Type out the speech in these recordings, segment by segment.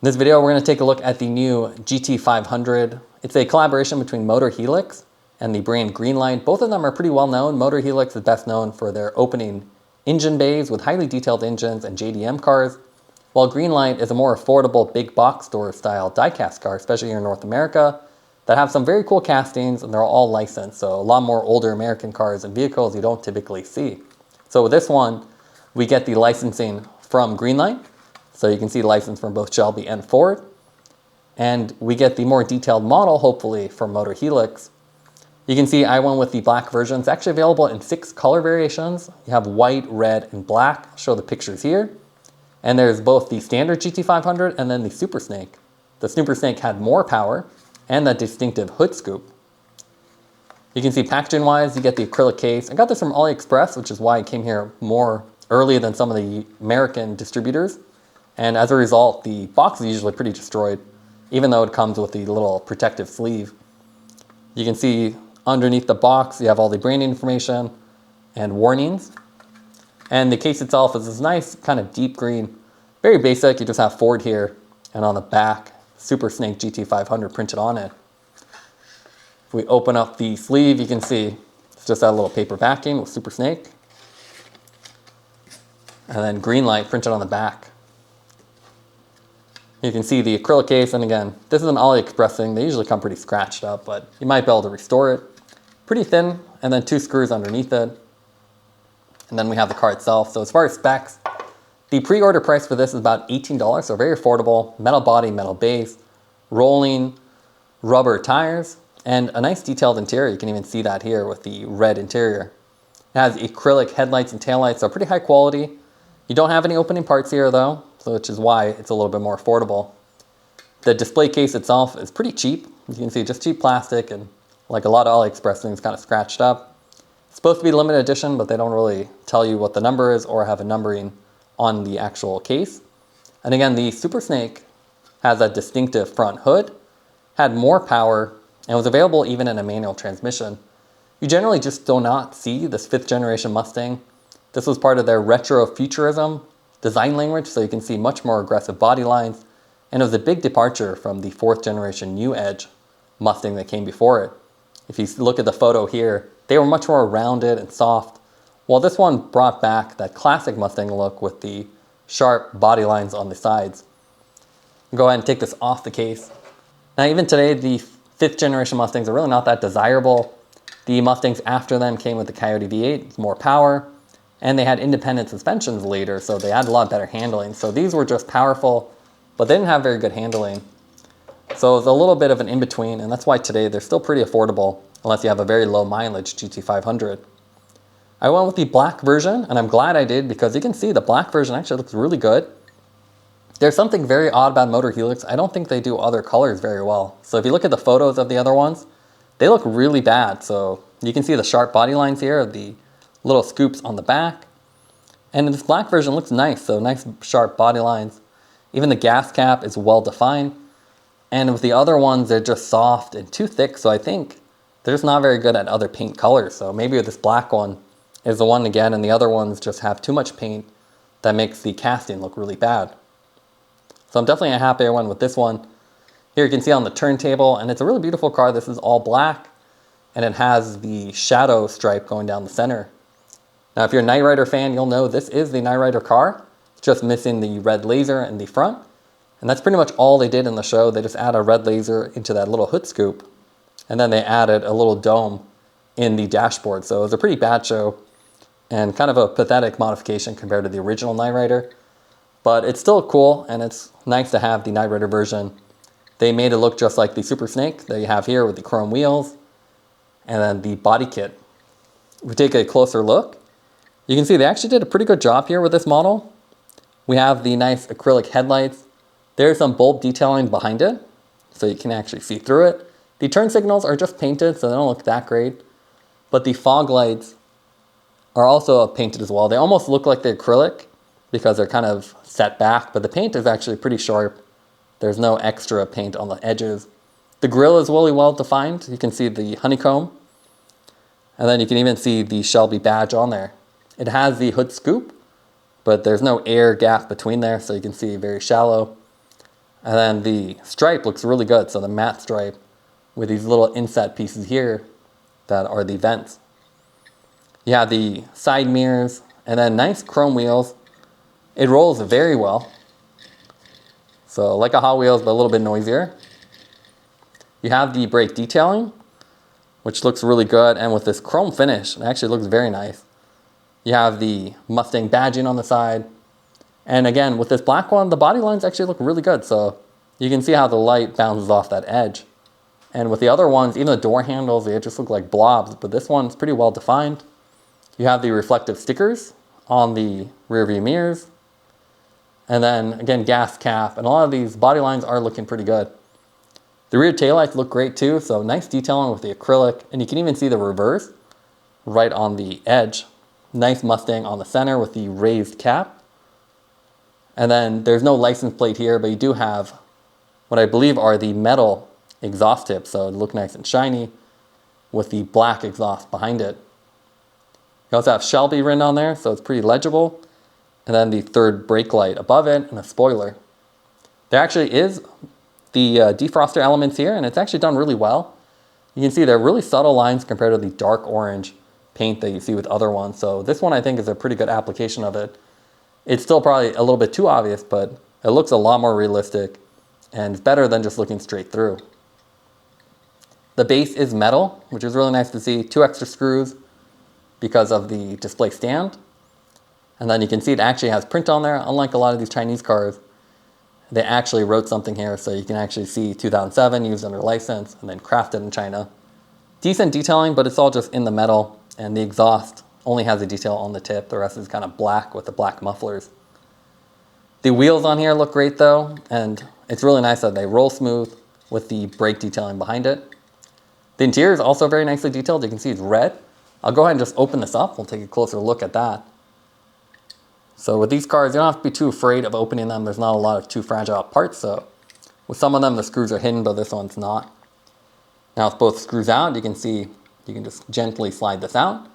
In this video, we're going to take a look at the new GT500. It's a collaboration between Motorhelix and the brand Greenlight. Both of them are pretty well known. Motorhelix is best known for their opening engine bays with highly detailed engines and JDM cars, while Greenlight is a more affordable big box store style diecast car, especially here in North America, that have some very cool castings, and they're all licensed. So a lot more older American cars and vehicles you don't typically see. So with this one, we get the licensing from Greenlight. So you can see license from both Shelby and Ford. And we get the more detailed model, hopefully, from Motorhelix. You can see I went with the black version. It's actually available in 6 color variations. You have white, red, and black. I'll show the pictures here. And there's both the standard GT500 and then the Super Snake. The Super Snake had more power and that distinctive hood scoop. You can see packaging-wise, you get the acrylic case. I got this from AliExpress, which is why it came here more early than some of the American distributors. And as a result, the box is usually pretty destroyed, even though it comes with the little protective sleeve. You can see underneath the box, you have all the branding information and warnings. And the case itself is this nice kind of deep green, very basic. You just have Ford here, and on the back, Super Snake GT500 printed on it. If we open up the sleeve, you can see it's just that little paper backing with Super Snake. And then Greenlight printed on the back. You can see the acrylic case, and again, this is an AliExpress thing. They usually come pretty scratched up, but you might be able to restore it. Pretty thin, and then 2 screws underneath it. And then we have the car itself. So as far as specs, the pre-order price for this is about $18, so very affordable. Metal body, metal base, rolling rubber tires, and a nice detailed interior. You can even see that here with the red interior. It has acrylic headlights and taillights, so pretty high quality. You don't have any opening parts here though, so which is why it's a little bit more affordable. The display case itself is pretty cheap. You can see just cheap plastic, and like a lot of AliExpress things, kind of scratched up. It's supposed to be limited edition, but they don't really tell you what the number is or have a numbering on the actual case. And again, the Super Snake has a distinctive front hood, had more power, and was available even in a manual transmission. You generally just do not see this 5th generation Mustang. This was part of their retro futurism design language, so you can see much more aggressive body lines, and it was a big departure from the 4th generation New Edge Mustang that came before it. If you look at the photo here, they were much more rounded and soft, while this one brought back that classic Mustang look with the sharp body lines on the sides. I'll go ahead and take this off the case. Now even today, the 5th generation Mustangs are really not that desirable. The Mustangs after them came with the Coyote V8, with more power, and they had independent suspensions later, so they had a lot better handling. So these were just powerful, but they didn't have very good handling. So it's a little bit of an in-between, and that's why today they're still pretty affordable, unless you have a very low mileage GT500. I went with the black version, and I'm glad I did, because you can see the black version actually looks really good. There's something very odd about Motorhelix. I don't think they do other colors very well. So if you look at the photos of the other ones, they look really bad. So you can see the sharp body lines here, the little scoops on the back. And this black version looks nice, so nice sharp body lines. Even the gas cap is well defined. And with the other ones, they're just soft and too thick, so I think they're just not very good at other paint colors. So maybe this black one is the one again, and the other ones just have too much paint that makes the casting look really bad. So I'm definitely happy I went with this one. Here you can see on the turntable, and it's a really beautiful car. This is all black, and it has the shadow stripe going down the center. Now, if you're a Knight Rider fan, you'll know this is the Knight Rider car. It's just missing the red laser in the front. And that's pretty much all they did in the show. They just add a red laser into that little hood scoop. And then they added a little dome in the dashboard. So it was a pretty bad show and kind of a pathetic modification compared to the original Knight Rider. But it's still cool, and it's nice to have the Knight Rider version. They made it look just like the Super Snake that you have here with the chrome wheels and then the body kit. If we take a closer look, you can see they actually did a pretty good job here with this model. We have the nice acrylic headlights. There's some bulb detailing behind it, so you can actually see through it. The turn signals are just painted, so they don't look that great. But the fog lights are also painted as well. They almost look like the acrylic because they're kind of set back, but the paint is actually pretty sharp. There's no extra paint on the edges. The grille is really well defined. You can see the honeycomb, and then you can even see the Shelby badge on there. It has the hood scoop, but there's no air gap between there, so you can see very shallow. And then the stripe looks really good. So the matte stripe with these little inset pieces here that are the vents. You have the side mirrors and then nice chrome wheels. It rolls very well. So like a Hot Wheels, but a little bit noisier. You have the brake detailing, which looks really good. And with this chrome finish, it actually looks very nice. You have the Mustang badging on the side. And again, with this black one, the body lines actually look really good. So you can see how the light bounces off that edge. And with the other ones, even the door handles, they just look like blobs. But this one's pretty well defined. You have the reflective stickers on the rear view mirrors. And then again, gas cap. And a lot of these body lines are looking pretty good. The rear taillights look great too. So nice detailing with the acrylic. And you can even see the reverse right on the edge. Nice Mustang on the center with the raised cap. And then there's no license plate here, but you do have what I believe are the metal exhaust tips. So it look nice and shiny with the black exhaust behind it. You also have Shelby written on there, so it's pretty legible. And then the third brake light above it and a spoiler. There actually is the defroster elements here, and it's actually done really well. You can see they're really subtle lines compared to the dark orange paint that you see with other ones. So this one I think is a pretty good application of it. It's still probably a little bit too obvious, but it looks a lot more realistic and it's better than just looking straight through. The base is metal, which is really nice to see. 2 extra screws because of the display stand. And then you can see it actually has print on there. Unlike a lot of these Chinese cars, they actually wrote something here, so you can actually see 2007 used under license and then crafted in China. Decent detailing, but it's all just in the metal, and the exhaust only has a detail on the tip. The rest is kind of black with the black mufflers. The wheels on here look great though, and it's really nice that they roll smooth with the brake detailing behind it. The interior is also very nicely detailed. You can see it's red. I'll go ahead and just open this up. We'll take a closer look at that. So with these cars, you don't have to be too afraid of opening them. There's not a lot of too fragile parts. So with some of them, the screws are hidden, but this one's not. Now with both screws out, you can see you can just gently slide this out.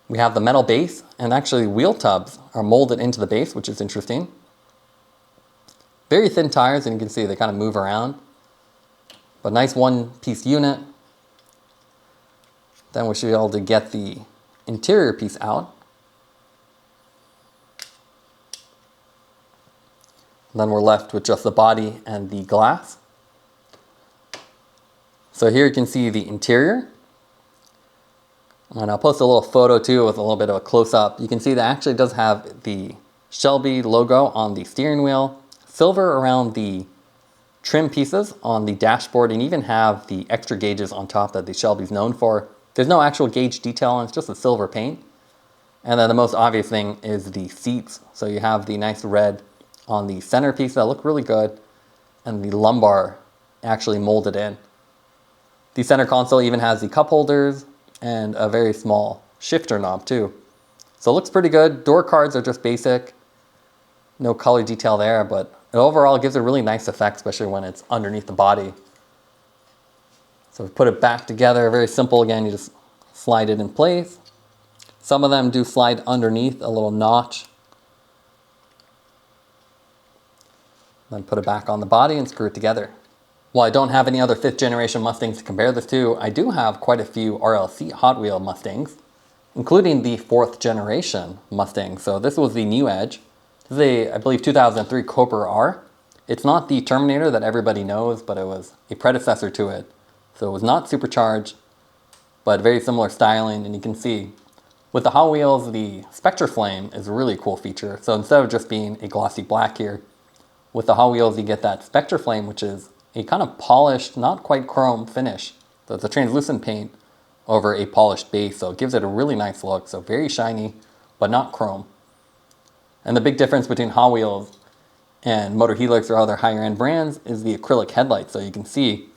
We have the metal base, and actually wheel tubs are molded into the base, which is interesting. Very thin tires, and you can see they kind of move around. But nice one-piece unit. Then we should be able to get the interior piece out. And then we're left with just the body and the glass. So here you can see the interior. And I'll post a little photo too with a little bit of a close-up. You can see that actually does have the Shelby logo on the steering wheel, silver around the trim pieces on the dashboard, and even have the extra gauges on top that the Shelby's known for. There's no actual gauge detail, and it's just a silver paint. And then the most obvious thing is the seats. So you have the nice red on the center piece that look really good, and the lumbar actually molded in. The center console even has the cup holders and a very small shifter knob too. So it looks pretty good. Door cards are just basic. No color detail there, but it overall gives a really nice effect, especially when it's underneath the body. So we put it back together, very simple. Again, you just slide it in place. Some of them do slide underneath a little notch. Then put it back on the body and screw it together. While I don't have any other 5th generation Mustangs to compare this to, I do have quite a few RLC Hot Wheel Mustangs, including the 4th generation Mustang. So this was the new Edge. This is a, I believe, 2003 Cobra R. It's not the Terminator that everybody knows, but it was a predecessor to it. So it was not supercharged, but very similar styling. And you can see with the Hot Wheels, the Spectre Flame is a really cool feature. So instead of just being a glossy black here, with the Hot Wheels, you get that Spectre Flame, which is a kind of polished, not quite chrome finish. So it's a translucent paint over a polished base, so it gives it a really nice look. So very shiny, but not chrome. And the big difference between Hot Wheels and Motorhelix or other higher end brands is the acrylic headlights. So you can see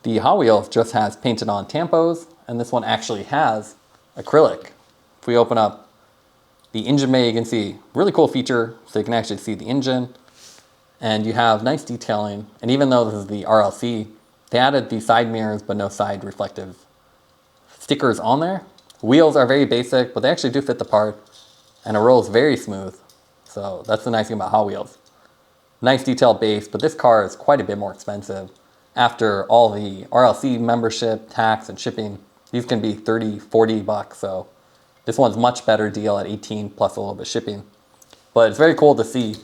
the Hot Wheels just has painted on tampos, and this one actually has acrylic. If we open up the engine bay, you can see really cool feature, so you can actually see the engine. And you have nice detailing, and even though this is the RLC, they added the side mirrors but no side reflective stickers on there. Wheels are very basic, but they actually do fit the part, and it rolls very smooth. So that's the nice thing about Hot Wheels. Nice detailed base, but this car is quite a bit more expensive. After all the RLC membership, tax, and shipping, these can be 30, 40 bucks. So this one's much better deal at 18 plus a little bit shipping. But it's very cool to see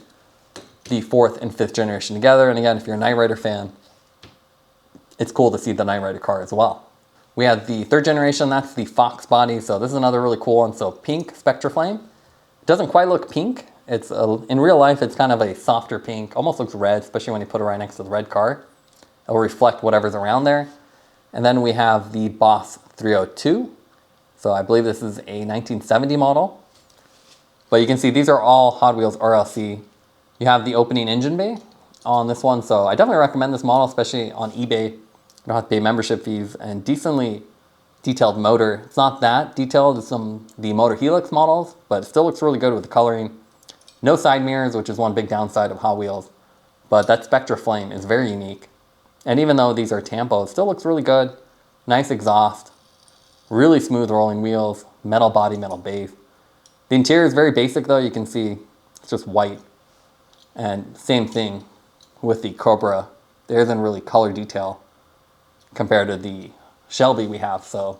the 4th and 5th generation together. And again, if you're a Knight Rider fan, it's cool to see the Knight Rider car as well. We have the 3rd generation, that's the Fox body. So this is another really cool one. So pink Spectra Flame. It doesn't quite look pink. It's in real life, it's kind of a softer pink, almost looks red, especially when you put it right next to the red car. It will reflect whatever's around there. And then we have the Boss 302. So I believe this is a 1970 model. But you can see these are all Hot Wheels RLC. You have the opening engine bay on this one. So I definitely recommend this model, especially on eBay. You don't have to pay membership fees, and decently detailed motor. It's not that detailed as the Motorhelix models, but it still looks really good with the coloring. No side mirrors, which is one big downside of Hot Wheels. But that Spectra Flame is very unique. And even though these are Tampo, it still looks really good. Nice exhaust, really smooth rolling wheels, metal body, metal base. The interior is very basic though. You can see it's just white. And same thing with the Cobra. There isn't really color detail compared to the Shelby we have. So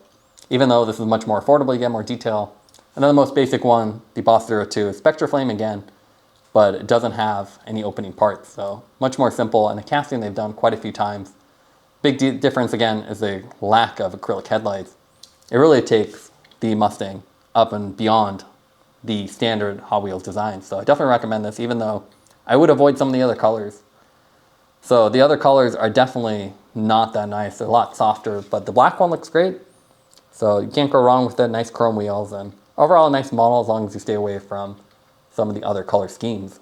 even though this is much more affordable, you get more detail. And then the most basic one, the Boss 02, is Spectra Flame again, but it doesn't have any opening parts. So much more simple, and the casting they've done quite a few times. Big difference again is the lack of acrylic headlights. It really takes the Mustang up and beyond the standard Hot Wheels design. So I definitely recommend this, even though I would avoid some of the other colors. So the other colors are definitely not that nice. They're a lot softer, but the black one looks great. So you can't go wrong with it. Nice chrome wheels, and overall a nice model as long as you stay away from some of the other color schemes.